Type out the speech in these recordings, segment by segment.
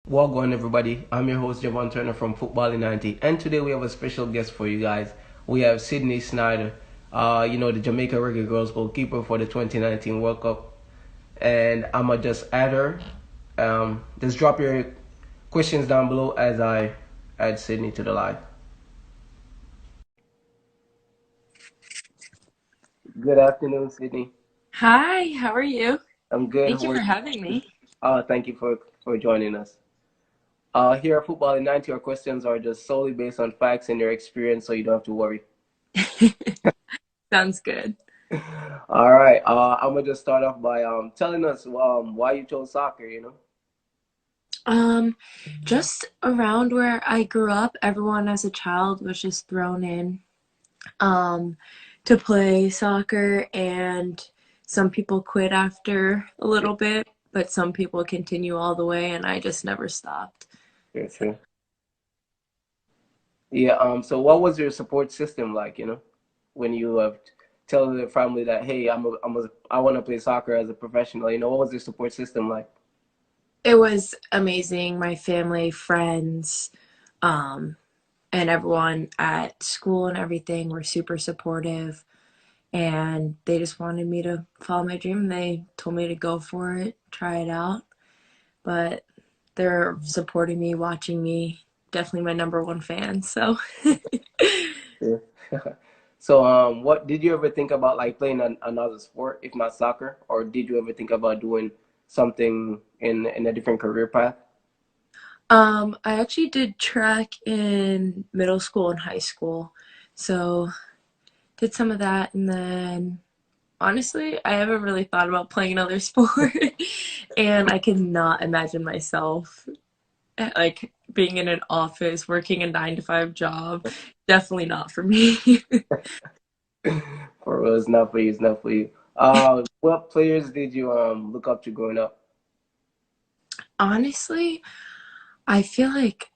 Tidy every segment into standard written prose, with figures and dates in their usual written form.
Well going everybody, I'm your host Javon Turner from Football in 90, and today we have a special guest for you guys. We have Sydney Schneider, the Jamaica Reggae Girlz Goalkeeper for the 2019 World Cup. And I'ma just add her. Just drop your questions down below as I add Sydney to the live. Good afternoon, Sydney. Hi, how are you? I'm good. Thank How you are for you? having me. Thank you for joining us. Here at Football in 90, our questions are just solely based on facts and your experience, so you don't have to worry. Sounds good. All right. I'm gonna just start off by telling us why you chose soccer. Um, just around where I grew up, everyone as a child was just thrown in um to play soccer, and some people quit after a little bit, but some people continue all the way, and I just never stopped. True, So, true. Yeah. So, what was your support system like? When you tell the family that, hey, I want to play soccer as a professional. What was your support system like? it was amazing. My family, friends, um, and everyone at school and everything were super supportive, and they just wanted me to follow my dream. They told me to go for it, try it out. But they're supporting me, watching me. Definitely my number one fan. So, Yeah. So, what did you ever think about like playing another sport, if not soccer, or did you ever think about doing something in a different career path? I actually did track in middle school and high school. So, did some of that, and then honestly, I haven't really thought about playing another sport, and I cannot imagine myself like being in an office, working a 9 to 5 job. Definitely not for me. For real, it's not for you. It's not for you. What players did you look up to growing up? Honestly, I feel like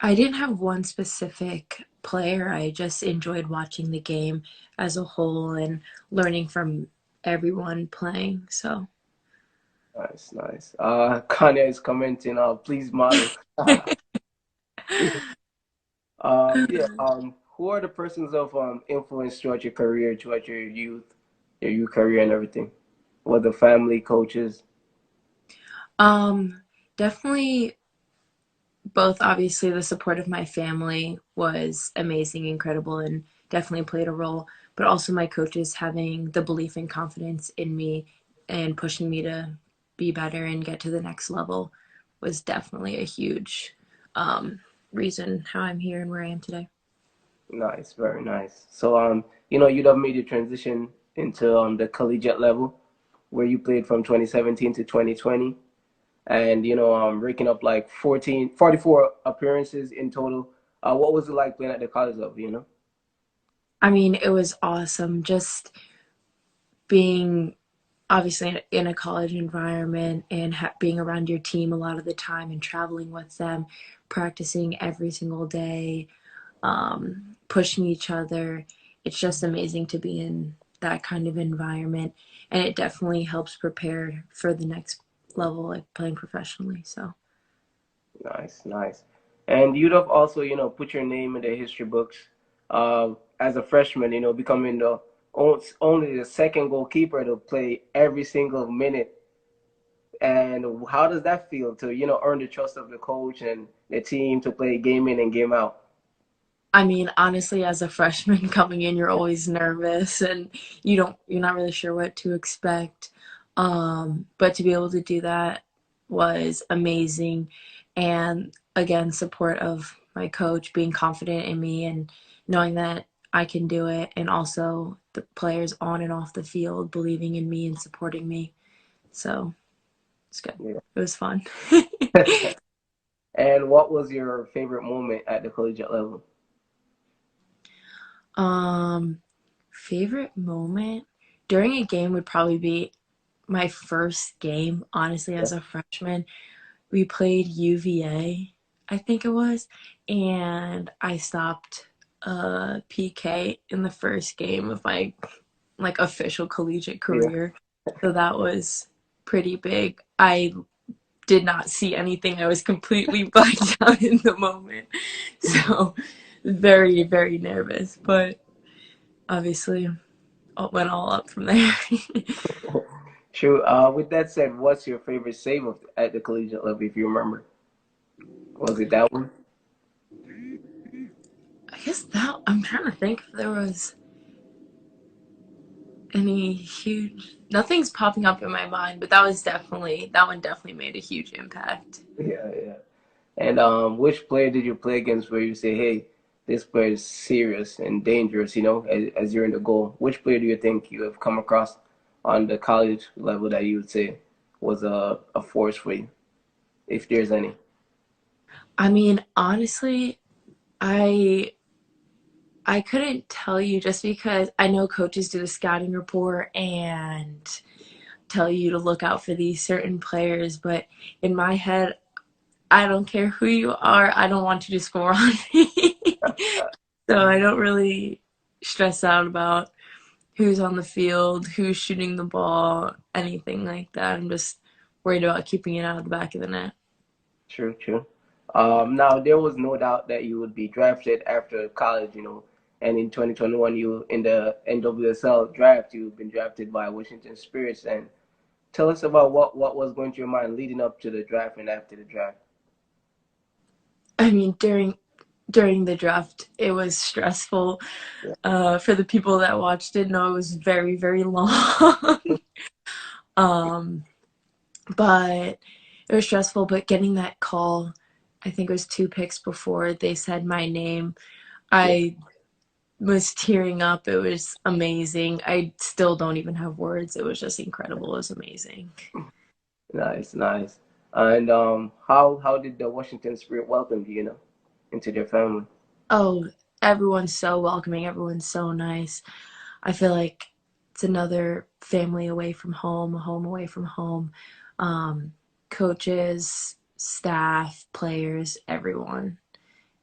I didn't have one specific player. I just enjoyed watching the game as a whole and learning from everyone playing. So, Nice, nice. Kanye is commenting. Please model. Yeah. Who are the persons of influence throughout your career, throughout your youth career, and everything? What the family, coaches? um, definitely both. Obviously, the support of my family was amazing, incredible, and definitely played a role. But also my coaches having the belief and confidence in me and pushing me to be better and get to the next level was definitely a huge um, reason how I'm here and where I am today. Nice, very nice. So you'd have made the transition into the collegiate level, where you played from 2017 to 2020. And raking up like 44 appearances in total. What was it like playing at the college level? I mean, it was awesome just being obviously in a college environment and being around your team a lot of the time and traveling with them, practicing every single day, pushing each other. It's just amazing to be in that kind of environment, and it definitely helps prepare for the next level, like playing professionally. So, Nice, nice. And you'd have also put your name in the history books as a freshman, becoming the only the second goalkeeper to play every single minute. And how does that feel to earn the trust of the coach and the team to play game in and game out? I mean, honestly, as a freshman coming in, you're always nervous and you're not really sure what to expect. But to be able to do that was amazing. And again, support of my coach being confident in me and knowing that I can do it, and also the players on and off the field believing in me and supporting me. So it's good. Yeah. It was fun. And what was your favorite moment at the collegiate level? um, Favorite moment during a game would probably be my first game, honestly, Yeah. as a freshman. We played UVA, I think it was, and I stopped a PK in the first game of my like official collegiate Yeah. career. So that was pretty big. I did not see anything. I was completely blacked out in the moment. So very, very nervous, but obviously it went all up from there. True. With that said, what's your favorite save at the collegiate level, if you remember? Was it that one? I guess that I'm trying to think if there was any huge. Nothing's popping up in my mind, but that one definitely made a huge impact. Yeah, yeah. And which player did you play against where you say, hey, this player is serious and dangerous, as you're in the goal? Which player do you think you have come across on the college level that you would say was a force for you, if there's any? I mean, honestly, I I couldn't tell you just because I know coaches do the scouting report and tell you to look out for these certain players, but in my head, I don't care who you are, I don't want you to score on me. So I don't really stress out about who's on the field, who's shooting the ball, anything like that. I'm just worried about keeping it out of the back of the net. True, true. Now there was no doubt that you would be drafted after college, and in 2021, you in the NWSL draft, you've been drafted by Washington Spirits. And tell us about what was going through your mind leading up to the draft and after the draft. I mean, during the draft, it was stressful. Yeah, For the people that watched it, no, it was very, very long. um, but it was stressful. But getting that call, I think it was 2 picks before they said my name, yeah. I was tearing up. It was amazing. I still don't even have words. It was just incredible. It was amazing. Nice, nice. And how did the Washington Spirit welcome you, into their family? Oh, everyone's so welcoming. Everyone's so nice. I feel like it's another family away from home, a home away from home. Um, Coaches, staff, players, everyone.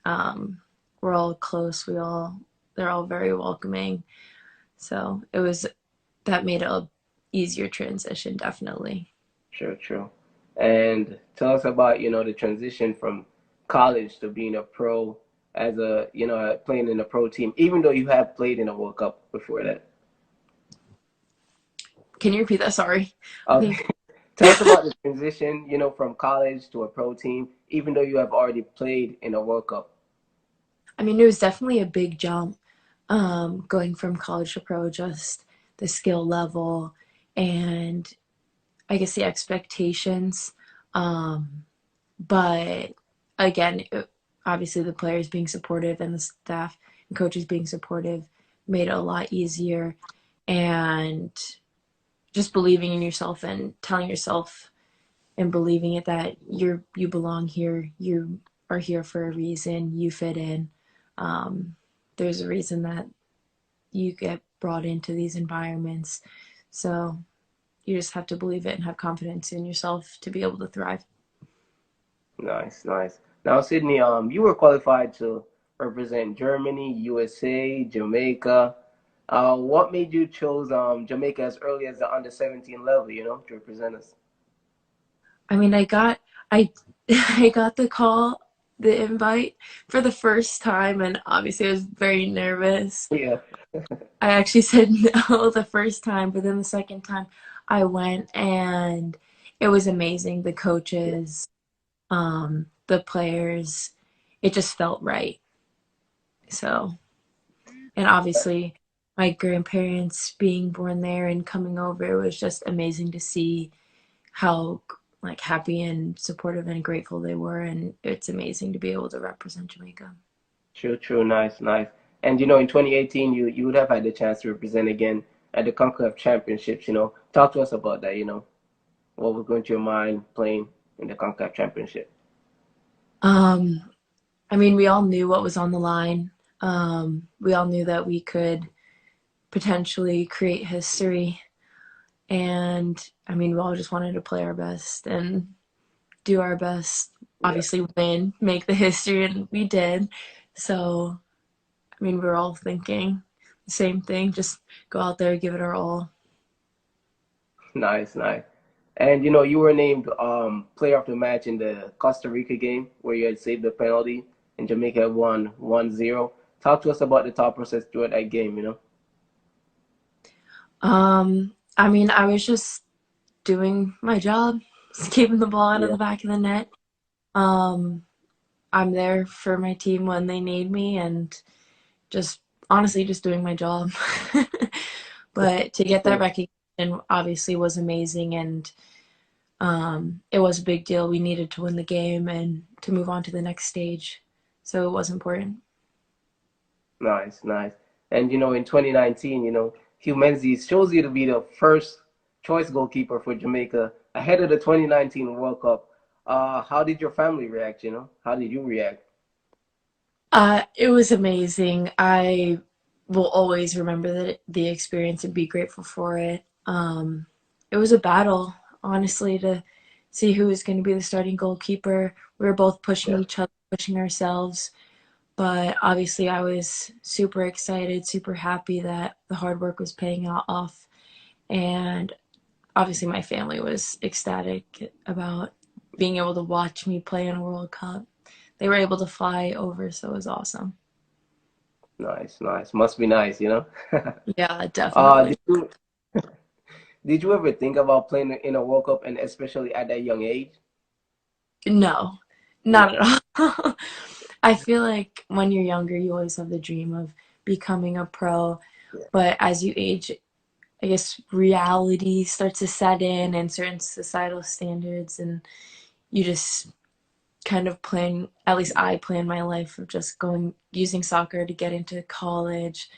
Um, we're all close. They're all very welcoming. So that made it a easier transition, definitely. True, true. And tell us about, the transition from college to being a pro as playing in a pro team, even though you have played in a World Cup before that. Can you repeat that? Sorry. I Okay. think, Tell us about the transition, from college to a pro team, even though you have already played in a World Cup. I mean, it was definitely a big jump going from college to pro, just the skill level and I guess the expectations. Um, but again, obviously the players being supportive and the staff and coaches being supportive made it a lot easier. And just believing in yourself and telling yourself and believing it that you belong here, you are here for a reason, you fit in. Um, there's a reason that you get brought into these environments. So you just have to believe it and have confidence in yourself to be able to thrive. Nice, nice. Now, Sydney, you were qualified to represent Germany, USA, Jamaica. What made you choose Jamaica as early as the under 17 level, to represent us? I mean, I I got the invite for the first time, and obviously I was very nervous. Yeah, I actually said no the first time, but then the second time I went, and it was amazing. The coaches, the players, it just felt right. So, and obviously my grandparents being born there and coming over, it was just amazing to see how like happy and supportive and grateful they were, and it's amazing to be able to represent Jamaica. true, true, nice, nice. And in 2018, you would have had the chance to represent again at the CONCACAF Championships. Talk to us about that. What was going to your mind playing in the CONCACAF Championship? um I mean, we all knew what was on the line. We all knew that we could potentially create history, and I mean, we all just wanted to play our best and do our best, Yeah, obviously win, make the history, and we did. So I mean, we're all thinking the same thing, just go out there, give it our all. nice, nice. And you were named player of the match in the Costa Rica game where you had saved the penalty and Jamaica had won 1-0. Talk to us about the thought process throughout that game. I mean, I was just doing my job, just keeping the ball out of Yeah. the back of the net. Um, I'm there for my team when they need me, and just honestly just doing my job. But to get that True. recognition obviously was amazing, and it was a big deal. We needed to win the game and to move on to the next stage, so it was important. Nice, nice. And in 2019, Hugh Menzies chose you to be the first choice goalkeeper for Jamaica ahead of the 2019 World Cup. How did your family react? How did you react? It was amazing. I will always remember the experience and be grateful for it. It was a battle, honestly, to see who was going to be the starting goalkeeper. We were both pushing Yeah. each other, pushing ourselves, but obviously I was super excited, super happy that the hard work was paying off, and obviously my family was ecstatic about being able to watch me play in a World Cup. They were able to fly over, so it was awesome. Nice, nice. Must be nice. Yeah, Uh, definitely. did you did you ever think about playing in a World Cup and especially at that young age? No, not No. at all. I feel like when you're younger, you always have the dream of becoming a pro, Yeah. but as you age, I guess reality starts to set in and certain societal standards, and you just kind of plan, at least I plan my life of just going, using soccer to get into college,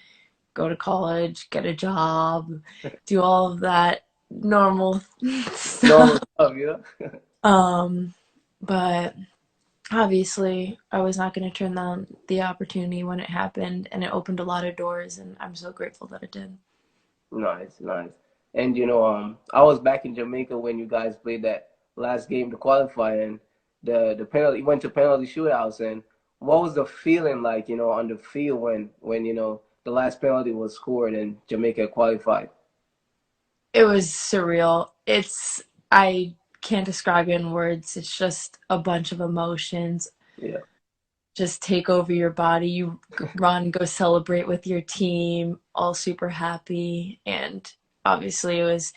go to college, get a job, do all of that normal Normal stuff. stuff. Um, but obviously, I was not going to turn down the opportunity when it happened, and it opened a lot of doors, and I'm so grateful that it did. Nice, nice. And I was back in Jamaica when you guys played that last game to qualify, and the penalty went to penalty shootouts. And what was the feeling like, on the field when the last penalty was scored and Jamaica qualified? It was surreal. I can't describe it in words. It's just a bunch of emotions Yeah, just take over your body. You run, go celebrate with your team, all super happy. And obviously, it was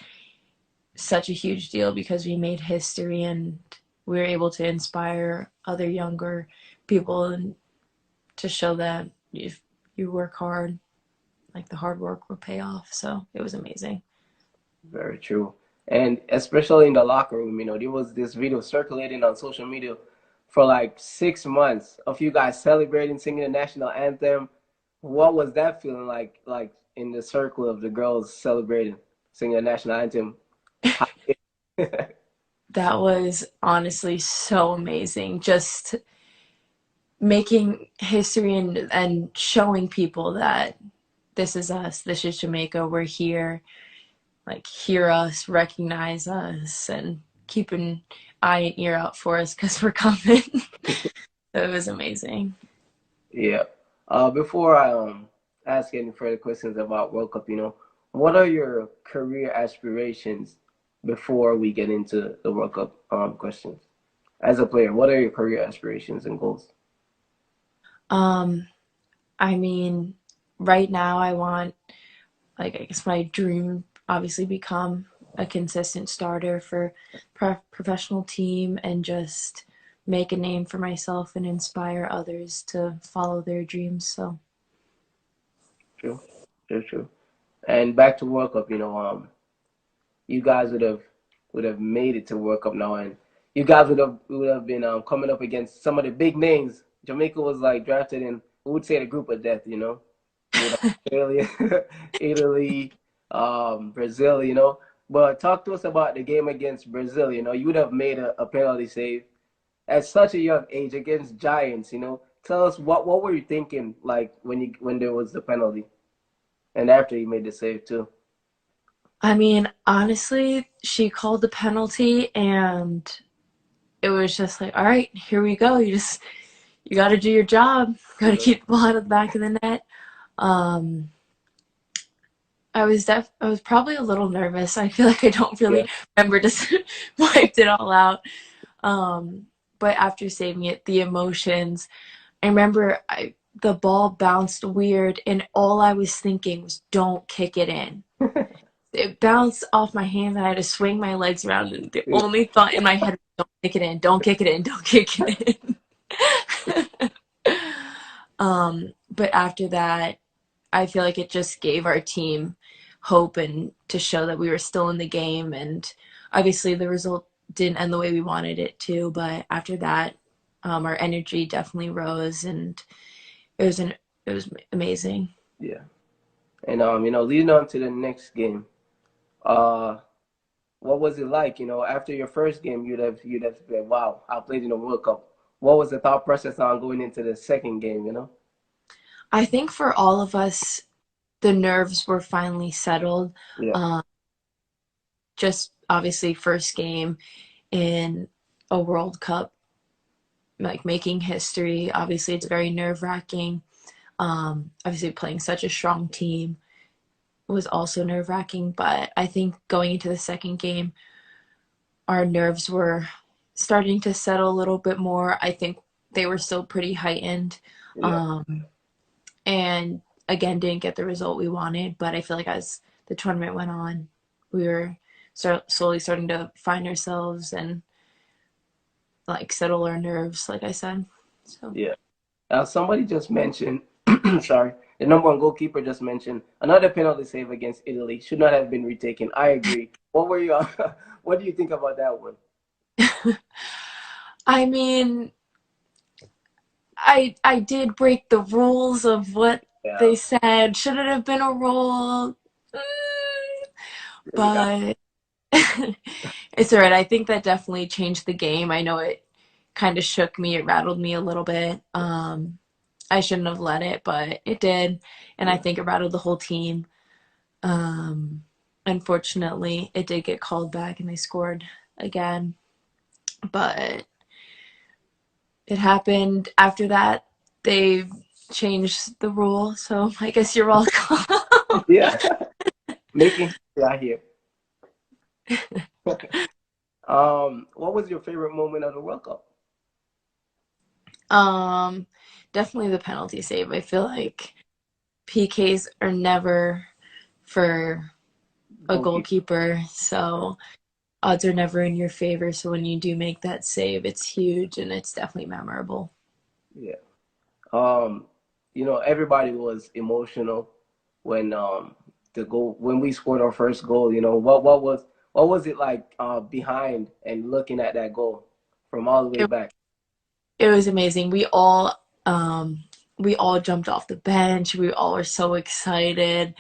such a huge deal because we made history and we were able to inspire other younger people and to show that if you work hard, like the hard work will pay off. So it was amazing. very true. And especially in the locker room, there was this video circulating on social media for like 6 months of you guys celebrating, singing the national anthem. What was that feeling like in the circle of the girls celebrating, singing the national anthem? How- That was honestly so amazing. Just making history and showing people that this is us, this is Jamaica, we're here, like hear us, recognize us, and keep an eye and ear out for us because we're coming. So it was amazing. Yeah. Before I ask any further questions about World Cup, what are your career aspirations before we get into the World Cup questions? As a player, what are your career aspirations and goals? Um, I mean, right now I want, like, I guess my dream obviously become a consistent starter for professional team and just make a name for myself and inspire others to follow their dreams. So True, true, true. And back to World Cup, you guys would have made it to World Cup now, and you guys would have been coming up against some of the big names. Jamaica was like drafted in, we would say, the group of death. With Australia, Italy, Brazil. But talk to us about the game against Brazil. You would have made a penalty save at such a young age against giants. Tell us what were you thinking like when there was the penalty and after you made the save too. I mean, honestly, she called the penalty and it was just like, all right, here we go. You got to do your job. Got to Yeah. keep the ball out of the back of the net. Um, I was probably a little nervous. I feel like I don't Yeah. really remember, just wiped it all out. But after saving it, the emotions, I remember the ball bounced weird, and all I was thinking was, "Don't kick it in." It bounced off my hands, and I had to swing my legs around. And the only thought in my head was, "Don't kick it in! Don't kick it in! Don't kick it in!" But after that, I feel like it just gave our team hope and to show that we were still in the game. And obviously, the result didn't end the way we wanted it to. But after that, our energy definitely rose, and it was it was amazing. Yeah. And leading on to the next game, uh, what was it like? After your first game, you'd have said, "Wow, I played in the World Cup." What was the thought process on going into the second game? I think for all of us, the nerves were finally settled. Yeah, Um, just obviously, first game in a World Cup, like making history. Obviously, it's very nerve wracking. Obviously, playing such a strong team was also nerve wracking, but I think going into the second game, our nerves were starting to settle a little bit more. I think they were still pretty heightened. yeah, Um, and again, didn't get the result we wanted, but I feel like as the tournament went on, we were slowly starting to find ourselves and like settle our nerves, like I said. So. yeah. Somebody just mentioned, sorry, the number one goalkeeper just mentioned another penalty save against Italy should not have been retaken. I agree. What were you? What do you think about that one? I mean, I did break the rules of what Yeah, they said. Should it have been a rule? yeah, But it's all right. I think that definitely changed the game. I know it kind of shook me, it rattled me a little bit. I shouldn't have let it, but it did, and I yeah. think it rattled the whole team. Um, Unfortunately, it did get called back, and they scored again. But it happened after that. They changed the rule, so I guess you're welcome. Yeah. Making yeah here. What was your favorite moment of the World Cup? um, Definitely the penalty save. I feel like PKs are never for a Goalkeeper. goalkeeper, so odds are never in your favor. So when you do make that save, it's huge and it's definitely memorable. Yeah. Um, everybody was emotional when when we scored our first goal. What was it like behind and looking at that goal from all the way It, back? it was amazing. We all jumped off the bench. We all were so excited.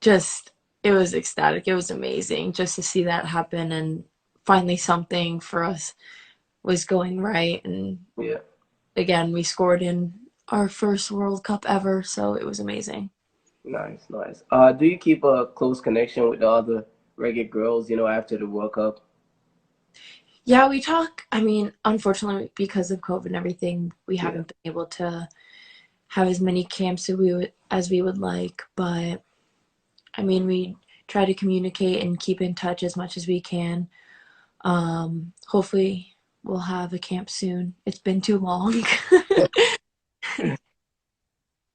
Just it was ecstatic. It was amazing just to see that happen and finally something for us was going right. And Yeah, again, we scored in our first World Cup ever, so it was amazing. nice, nice. Do you keep a close connection with the other Reggae girls? After the World Cup? Yeah, we talk. I mean, unfortunately, because of COVID and everything, we Yeah, haven't been able to have as many camps as we would like. But I mean, we try to communicate and keep in touch as much as we can. Hopefully, we'll have a camp soon. It's been too long.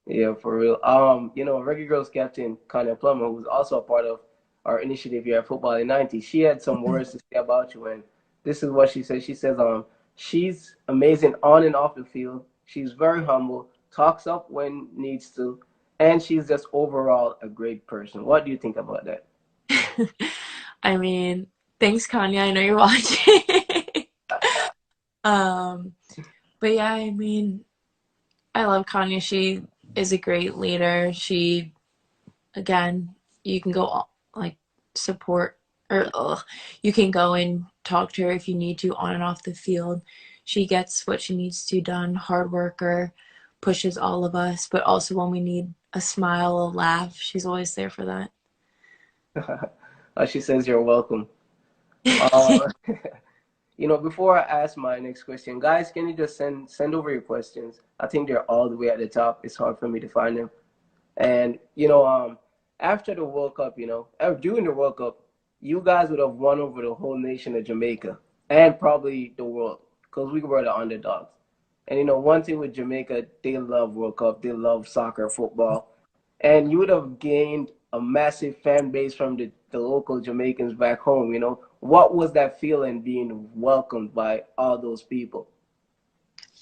yeah, for real. Reggae Girls captain Kanye Plummer, who's also a part of our initiative here at Football in 90, she had some words to say about you, and this is what she said. She says, she's amazing on and off the field. She's very humble, talks up when needs to, and she's just overall a great person. What do you think about that? I mean, thanks, Kanye. I know you're watching. um, but yeah, I mean, I love Kanye. She is a great leader. She, again, you can go like support or you can go and talk to her if you need to on and off the field. She gets what she needs to done. Hard worker, pushes all of us, but also when we need a smile, a laugh, she's always there for that. She says you're welcome. Uh, before I ask my next question, guys, can you just send over your questions? I think they're all the way at the top. It's hard for me to find them. And after the World Cup, during the World Cup, you guys would have won over the whole nation of Jamaica and probably the world because we were the underdogs. And one thing with Jamaica, they love World Cup, they love soccer, football, and you would have gained a massive fan base from the local Jamaicans back home. What was that feeling being welcomed by all those people?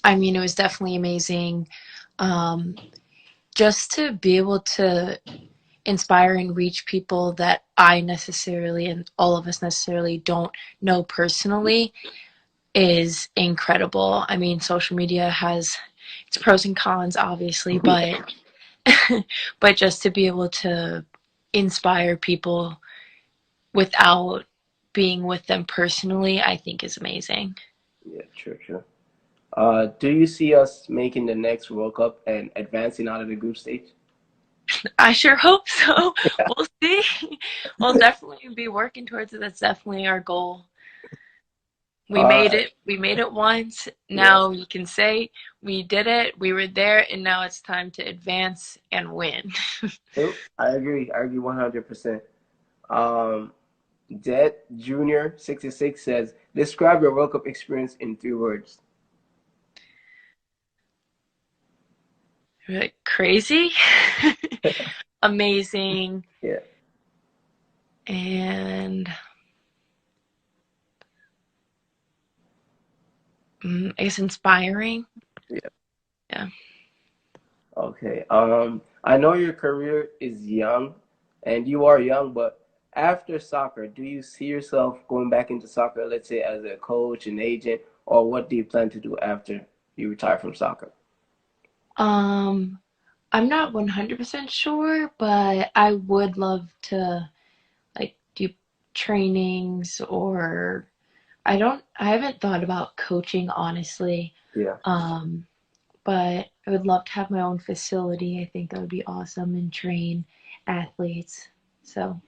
I mean, it was definitely amazing. Um, just to be able to inspire and reach people that I necessarily and all of us necessarily don't know personally is incredible. I mean, social media has its pros and cons, obviously, but but just to be able to inspire people without being with them personally, I think is amazing. Yeah, true, true. Do you see us making the next World Cup and advancing out of the group stage? I sure hope so. We'll see. We'll definitely be working towards it. That's definitely our goal. We made Uh, it. We made it once. yeah, Now you can say we did it. We were there, and now it's time to advance and win. nope, I agree. I agree 100%. Um, Det Junior 66 says, describe your World Cup experience in 3 words. Like, crazy, amazing, Yeah, and I guess inspiring. yeah. Yeah. Okay. I know your career is young, and you are young, but after soccer, do you see yourself going back into soccer, let's say as a coach, an agent, or what do you plan to do after you retire from soccer? Um, I'm not 100% sure, but I would love to like do trainings or I haven't thought about coaching honestly. Yeah. Um, but I would love to have my own facility. I think that would be awesome and train athletes. So,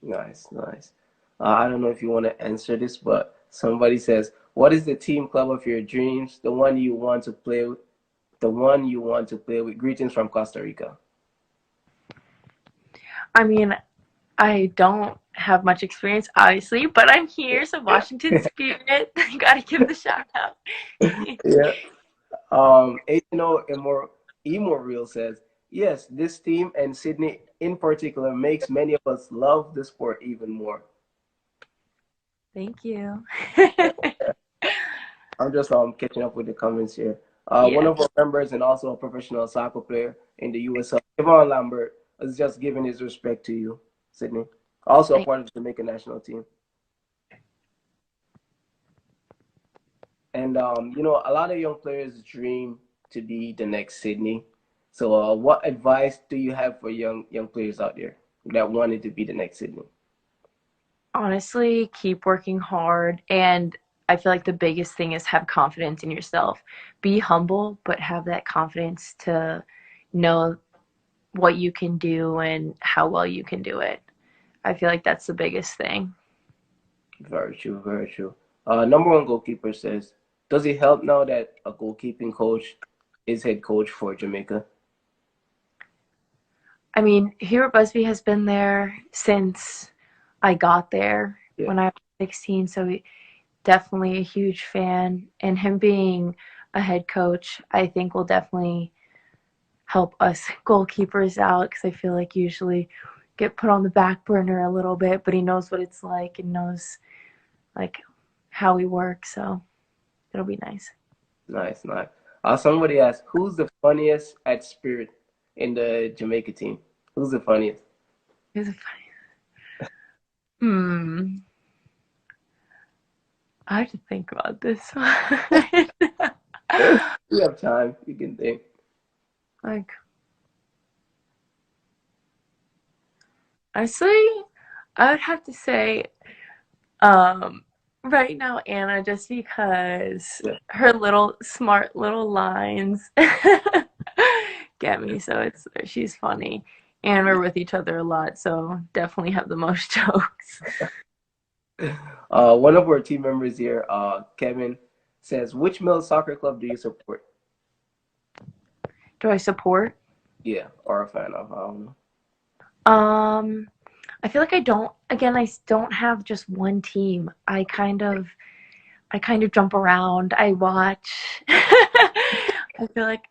Nice, nice. I don't know if you want to answer this, but somebody says, "What is the team club of your dreams? The one you want to play with? The one you want to play with?" Greetings from Costa Rica. I mean, I don't have much experience, obviously, but I'm here, so Washington Spirit. I gotta give the shout out. Yeah. H&O Real says, "Yes, this team and Sydney in particular makes many of us love the sport even more." Thank you. I'm just catching up with the comments here. One Yeah, of our members and also a professional soccer player in the USL, Yvonne Lambert, is just giving his respect to you, Sydney. Also a thank. part of the Jamaican national team. And a lot of young players dream to be the next Sydney. So, what advice do you have for young players out there that wanted to be the next Sydney? Honestly, keep working hard, and I feel like the biggest thing is have confidence in yourself. Be humble, but have that confidence to know what you can do and how well you can do it. I feel like that's the biggest thing. Very true, very true. Number one goalkeeper says, does it help now that a goalkeeping coach is head coach for Jamaica? I mean, Hero Busby has been there since I got there Yeah, when I was 16, so definitely a huge fan. And him being a head coach, I think will definitely help us goalkeepers out because I feel like usually get put on the back burner a little bit, but he knows what it's like and knows like how we work, so it'll be nice. nice, nice. Somebody asked, who's the funniest at Spirit in the Jamaica team? Who's the funniest? It was funny. Hmm. I have to think about this one. You have time, you can think. Like, honestly, I would have to say, um, right now, Anna, just because Yeah, her little smart little lines get me. So she's funny, and we're with each other a lot. So definitely have the most jokes. One of our team members here, Kevin, says, which male soccer club do you support? Do I support? Yeah, or a fan of, I don't know. Um, I feel like I don't. Again, don't have just one team. I kind of jump around. I watch. I feel like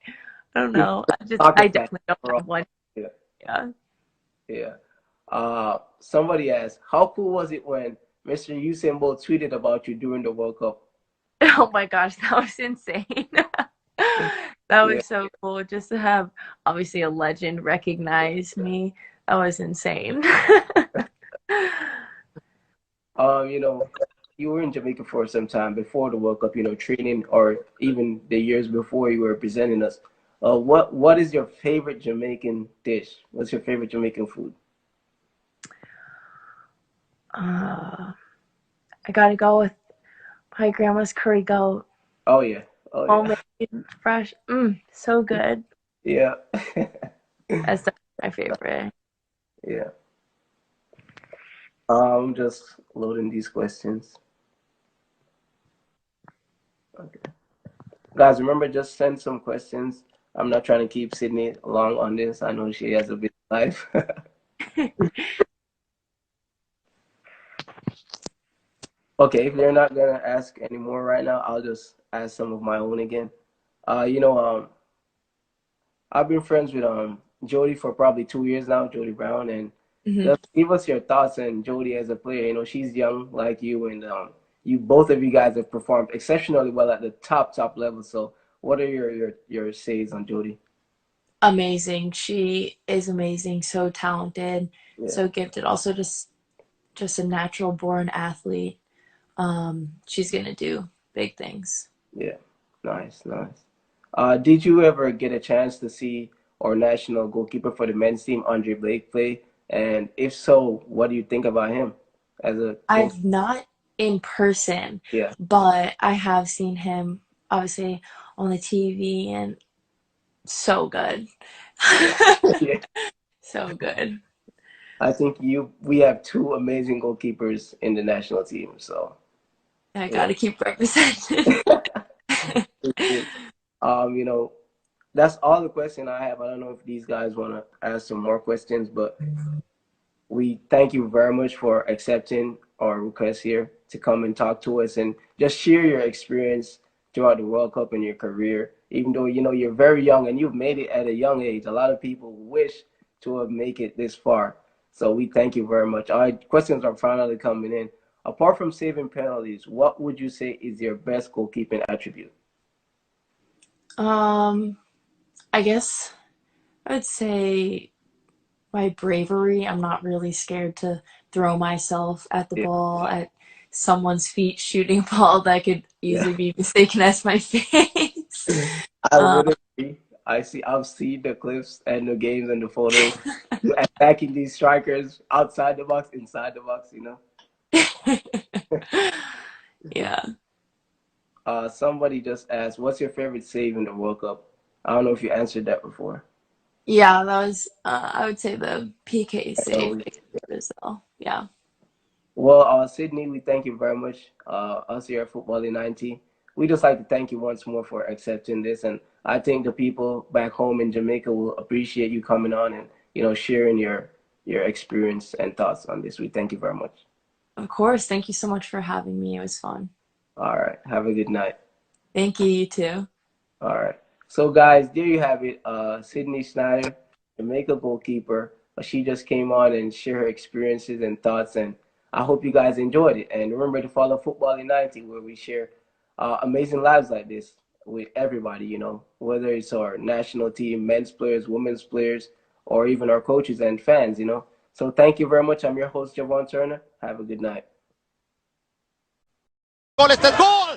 I don't You're know. soccer I fan definitely don't overall. have one. Yeah, Yeah. yeah. Somebody asked, how cool was it when Mr. Usain Bolt tweeted about you during the World Cup? Oh my gosh, that was insane. That Yeah. was so cool just to have obviously a legend recognize me. That was insane. You know, you were in Jamaica for some time before the World Cup, you know, training or even the years before you were representing us. What is your favorite Jamaican dish? What's your favorite Jamaican food? Uh, I gotta go with my grandma's curry goat. Oh yeah. Oh yeah. Homemade, fresh. So good. Yeah. That's definitely my favorite. Yeah. I'm just loading these questions. Okay. Guys, remember just send some questions. I'm not trying to keep Sydney long on this. I know she has a busy life. Okay, if you're not gonna ask anymore right now, I'll just ask some of my own again. You know, I've been friends with Jody for probably 2 years now, Jody Brown, and Hmm. just give us your thoughts on Jody as a player. You know, she's young like you, and you both of you guys have performed exceptionally well at the top level. So, what are your says on Jody? Amazing. She is amazing. So talented. Yeah, So gifted. Also, just a natural born athlete. She's gonna do big things. yeah, nice, nice. Did you ever get a chance to see our national goalkeeper for the men's team, Andre Blake, play? And if so, what do you think about him as a goal? I've not in person, Yeah, but I have seen him obviously on the TV and so good. yeah, yeah. So good. I think we have two amazing goalkeepers in the national team. So I yeah, gotta keep representing. you know, that's all the question I have. I don't know if these guys want to ask some more questions, but we thank you very much for accepting our request here to come and talk to us and just share your experience throughout the World Cup and your career. Even though you know you're very young and you've made it at a young age, a lot of people wish to have made it this far. So we thank you very much. Our questions are finally coming in. Apart from saving penalties, what would you say is your best goalkeeping attribute? um, I guess I would say my bravery. I'm not really scared to throw myself at the Yeah, ball at someone's feet, shooting a ball that could yeah. easily be mistaken as my face. I Um, would agree. I've seen the clips and the games and the photos. You attacking these strikers outside the box, inside the box, you know. yeah. Somebody just asked, "What's your favorite save in the World Cup?" I don't know if you answered that before. Yeah, that was I would say the PK I know save we- against Brazil. Yeah. Well, Sydney, we thank you very much. Us here at Football in 90, we just like to thank you once more for accepting this, and I think the people back home in Jamaica will appreciate you coming on and sharing your experience and thoughts on this. We thank you very much. Of course. Thank you so much for having me. It was fun. All right, have a good night. Thank you, you too. All right. So, guys, there you have it. Sydney Schneider, Jamaica goalkeeper. She just came on and share her experiences and thoughts, and I hope you guys enjoyed it. And remember to follow Football in 90, where we share amazing lives like this with everybody, whether it's our national team, men's players, women's players, or even our coaches and fans. So, thank you very much. I'm your host, Javon Turner. Have a good night. Gol, este es gol.